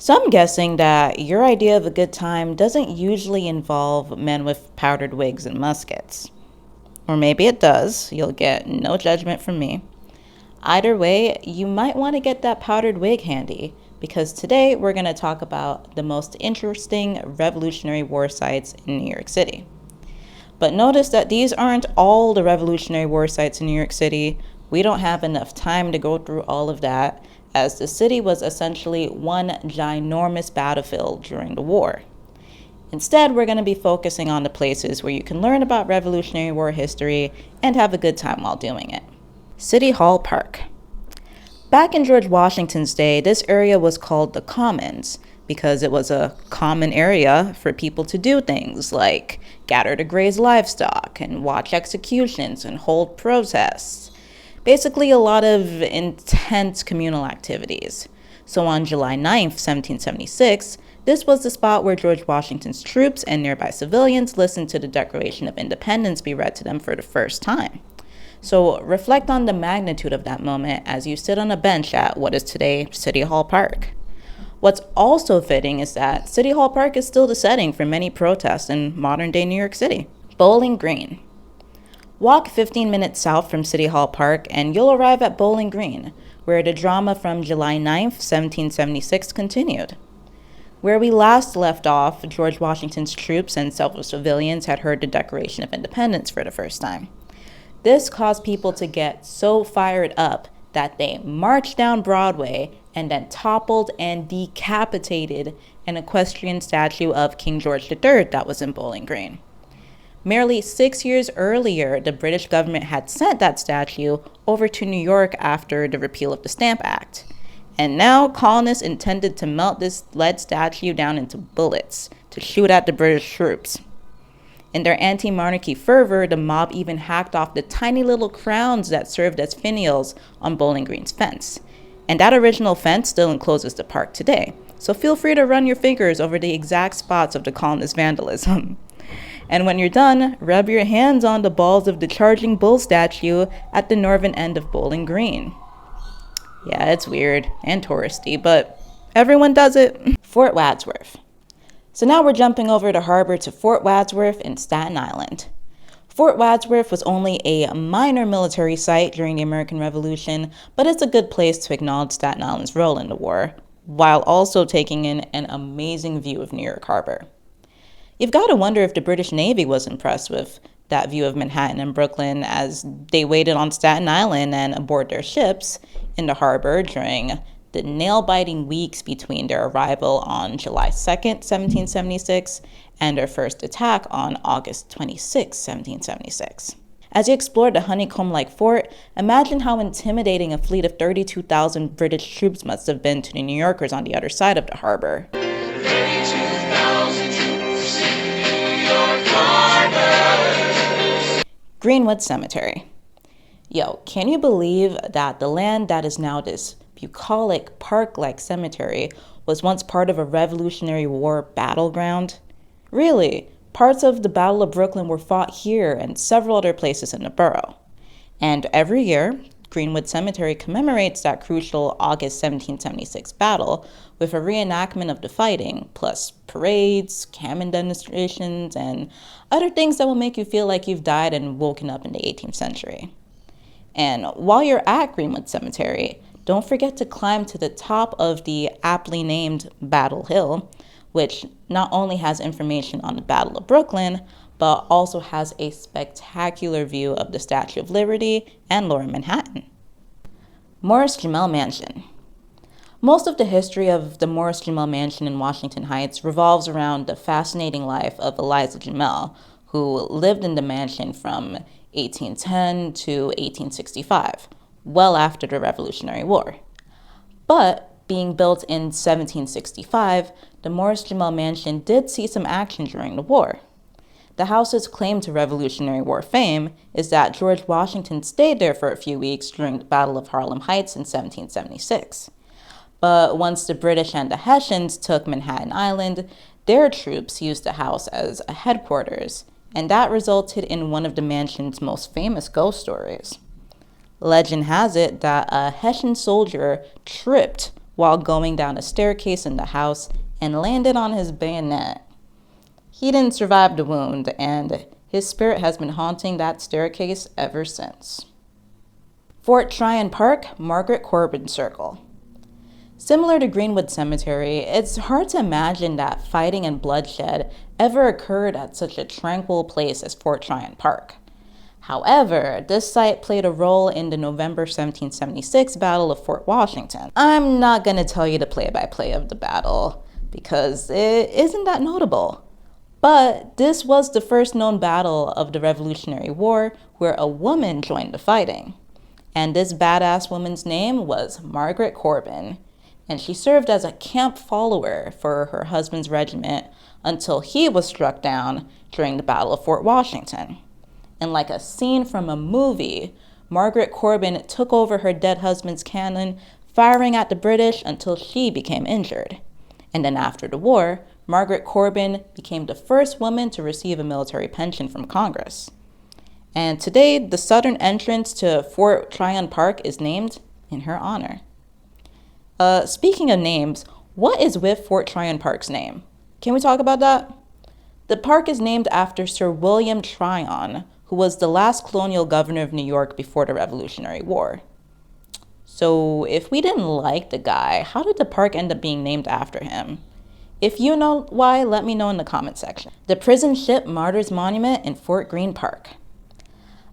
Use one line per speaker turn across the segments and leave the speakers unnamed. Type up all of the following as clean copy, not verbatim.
So I'm guessing that your idea of a good time doesn't usually involve men with powdered wigs and muskets. Or maybe it does. You'll get no judgment from me. Either way, you might want to get that powdered wig handy, because today we're going to talk about the most interesting Revolutionary War sites in New York City. But notice that these aren't all the Revolutionary War sites in New York City. We don't have enough time to go through all of that, as the city was essentially one ginormous battlefield during the war. Instead, we're going to be focusing on the places where you can learn about Revolutionary War history and have a good time while doing it. City Hall Park. Back in George Washington's day, this area was called the Commons because it was a common area for people to do things like gather to graze livestock and watch executions and hold protests. Basically, a lot of intense communal activities. So on July 9th, 1776, this was the spot where George Washington's troops and nearby civilians listened to the Declaration of Independence be read to them for the first time. So reflect on the magnitude of that moment as you sit on a bench at what is today City Hall Park. What's also fitting is that City Hall Park is still the setting for many protests in modern-day New York City. Bowling Green. Walk 15 minutes south from City Hall Park and you'll arrive at Bowling Green, where the drama from July 9th, 1776 continued. Where we last left off, George Washington's troops and several civilians had heard the Declaration of Independence for the first time. This caused people to get so fired up that they marched down Broadway and then toppled and decapitated an equestrian statue of King George III that was in Bowling Green. Merely 6 years earlier, the British government had sent that statue over to New York after the repeal of the Stamp Act. And now colonists intended to melt this lead statue down into bullets to shoot at the British troops. In their anti-monarchy fervor, the mob even hacked off the tiny little crowns that served as finials on Bowling Green's fence. And that original fence still encloses the park today, so feel free to run your fingers over the exact spots of the colonists' vandalism. And when you're done, rub your hands on the balls of the charging bull statue at the northern end of Bowling Green. Yeah, it's weird and touristy, but everyone does it. Fort Wadsworth. So now we're jumping over the harbor to Fort Wadsworth in Staten Island. Fort Wadsworth was only a minor military site during the American Revolution, but it's a good place to acknowledge Staten Island's role in the war, while also taking in an amazing view of New York Harbor. You've got to wonder if the British Navy was impressed with that view of Manhattan and Brooklyn as they waited on Staten Island and aboard their ships in the harbor during the nail-biting weeks between their arrival on July 2nd, 1776, and their first attack on August 26, 1776. As you explored the honeycomb-like fort, imagine how intimidating a fleet of 32,000 British troops must have been to the New Yorkers on the other side of the harbor. 32,000 troops in New York Harbor. Greenwood Cemetery. Yo, can you believe that the land that is now this bucolic, park-like cemetery was once part of a Revolutionary War battleground? Really, parts of the Battle of Brooklyn were fought here and several other places in the borough. And every year, Greenwood Cemetery commemorates that crucial August 1776 battle with a reenactment of the fighting, plus parades, cannon demonstrations, and other things that will make you feel like you've died and woken up in the 18th century. And while you're at Greenwood Cemetery, don't forget to climb to the top of the aptly named Battle Hill, which not only has information on the Battle of Brooklyn, but also has a spectacular view of the Statue of Liberty and Lower Manhattan. Morris Jamel Mansion. Most of the history of the Morris Jamel Mansion in Washington Heights revolves around the fascinating life of Eliza Jamel, who lived in the mansion from 1810 to 1865. Well after the Revolutionary War. But being built in 1765, the Morris Jamel Mansion did see some action during the war. The house's claim to Revolutionary War fame is that George Washington stayed there for a few weeks during the Battle of Harlem Heights in 1776. But once the British and the Hessians took Manhattan Island, their troops used the house as a headquarters, and that resulted in one of the mansion's most famous ghost stories. Legend has it that a Hessian soldier tripped while going down a staircase in the house and landed on his bayonet. He didn't survive the wound, and his spirit has been haunting that staircase ever since. Fort Tryon Park, Margaret Corbin Circle. Similar to Greenwood Cemetery, it's hard to imagine that fighting and bloodshed ever occurred at such a tranquil place as Fort Tryon Park. However, this site played a role in the November 1776 Battle of Fort Washington. I'm not going to tell you the play-by-play of the battle, because it isn't that notable. But this was the first known battle of the Revolutionary War where a woman joined the fighting. And this badass woman's name was Margaret Corbin, and she served as a camp follower for her husband's regiment until he was struck down during the Battle of Fort Washington. And like a scene from a movie, Margaret Corbin took over her dead husband's cannon, firing at the British until she became injured. And then after the war, Margaret Corbin became the first woman to receive a military pension from Congress. And today, the southern entrance to Fort Tryon Park is named in her honor. Speaking of names, what is with Fort Tryon Park's name? Can we talk about that? The park is named after Sir William Tryon, who was the last colonial governor of New York before the Revolutionary War. So if we didn't like the guy, how did the park end up being named after him? If you know why, let me know in the comment section. The Prison Ship Martyrs Monument in Fort Greene Park.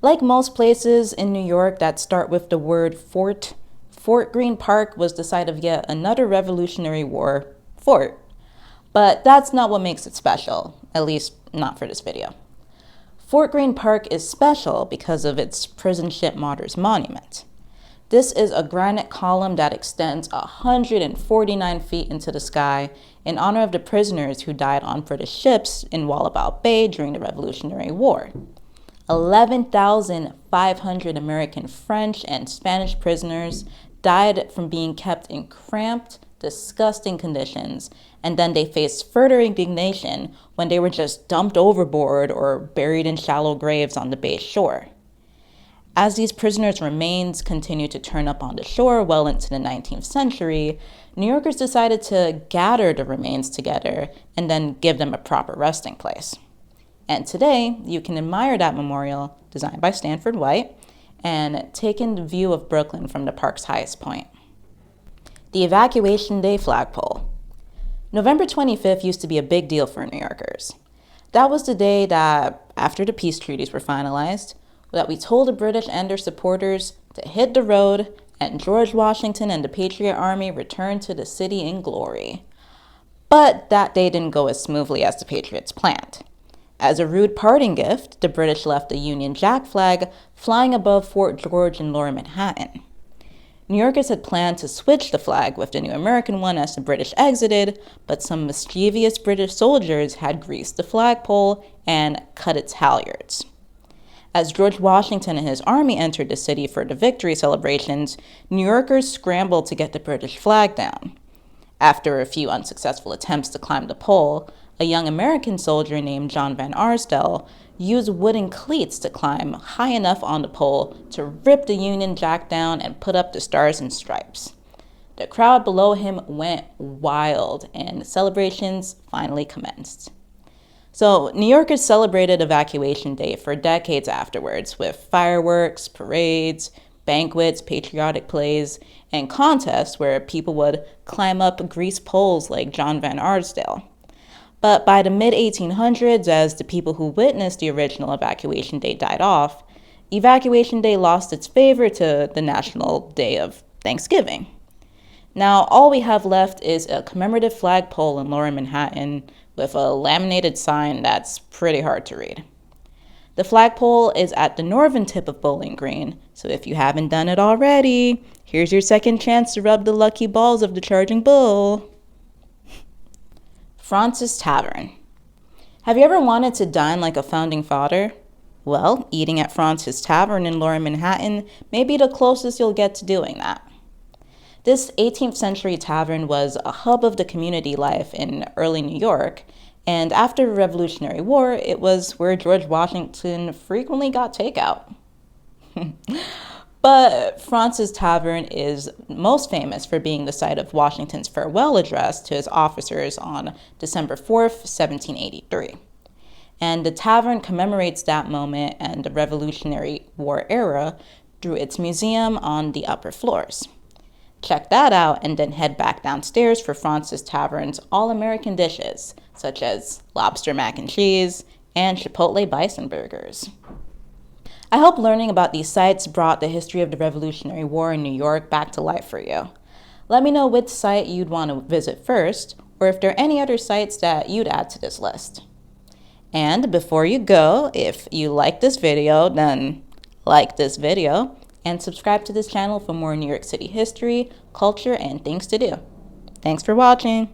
Like most places in New York that start with the word fort, Fort Greene Park was the site of yet another Revolutionary War fort. But that's not what makes it special, at least not for this video. Fort Greene Park is special because of its Prison Ship Martyrs Monument. This is a granite column that extends 149 feet into the sky in honor of the prisoners who died on British ships in Wallabout Bay during the Revolutionary War. 11,500 American, French, and Spanish prisoners died from being kept in cramped, disgusting conditions, and then they faced further indignation when they were just dumped overboard or buried in shallow graves on the bay's shore. As these prisoners' remains continued to turn up on the shore well into the 19th century, New Yorkers decided to gather the remains together and then give them a proper resting place. And today, you can admire that memorial, designed by Stanford White, and take in the view of Brooklyn from the park's highest point. The Evacuation Day flagpole. November 25th used to be a big deal for New Yorkers. That was the day that, after the peace treaties were finalized, that we told the British and their supporters to hit the road, and George Washington and the Patriot Army returned to the city in glory. But that day didn't go as smoothly as the Patriots planned. As a rude parting gift, the British left the Union Jack flag flying above Fort George in Lower Manhattan. New Yorkers had planned to switch the flag with the new American one as the British exited, but some mischievous British soldiers had greased the flagpole and cut its halyards. As George Washington and his army entered the city for the victory celebrations, New Yorkers scrambled to get the British flag down. After a few unsuccessful attempts to climb the pole, a young American soldier named John Van Arsdale used wooden cleats to climb high enough on the pole to rip the Union Jack down and put up the stars and stripes. The crowd below him went wild, and celebrations finally commenced. So, New Yorkers celebrated Evacuation Day for decades afterwards with fireworks, parades, banquets, patriotic plays, and contests where people would climb up greased poles like John Van Arsdale. But by the mid-1800s, as the people who witnessed the original Evacuation Day died off, Evacuation Day lost its favor to the National Day of Thanksgiving. Now, all we have left is a commemorative flagpole in Lower Manhattan with a laminated sign that's pretty hard to read. The flagpole is at the northern tip of Bowling Green, so if you haven't done it already, here's your second chance to rub the lucky balls of the charging bull. Francis Tavern. Have you ever wanted to dine like a founding father? Well, eating at Francis Tavern in Lower Manhattan may be the closest you'll get to doing that. This 18th century tavern was a hub of the community life in early New York, and after the Revolutionary War, it was where George Washington frequently got takeout. But Fraunces Tavern is most famous for being the site of Washington's farewell address to his officers on December 4th, 1783. And the tavern commemorates that moment and the Revolutionary War era through its museum on the upper floors. Check that out and then head back downstairs for Fraunces Tavern's all-American dishes, such as lobster mac and cheese and Chipotle bison burgers. I hope learning about these sites brought the history of the Revolutionary War in New York back to life for you. Let me know which site you'd want to visit first, or if there are any other sites that you'd add to this list. And before you go, if you like this video, then like this video, and subscribe to this channel for more New York City history, culture, and things to do. Thanks for watching.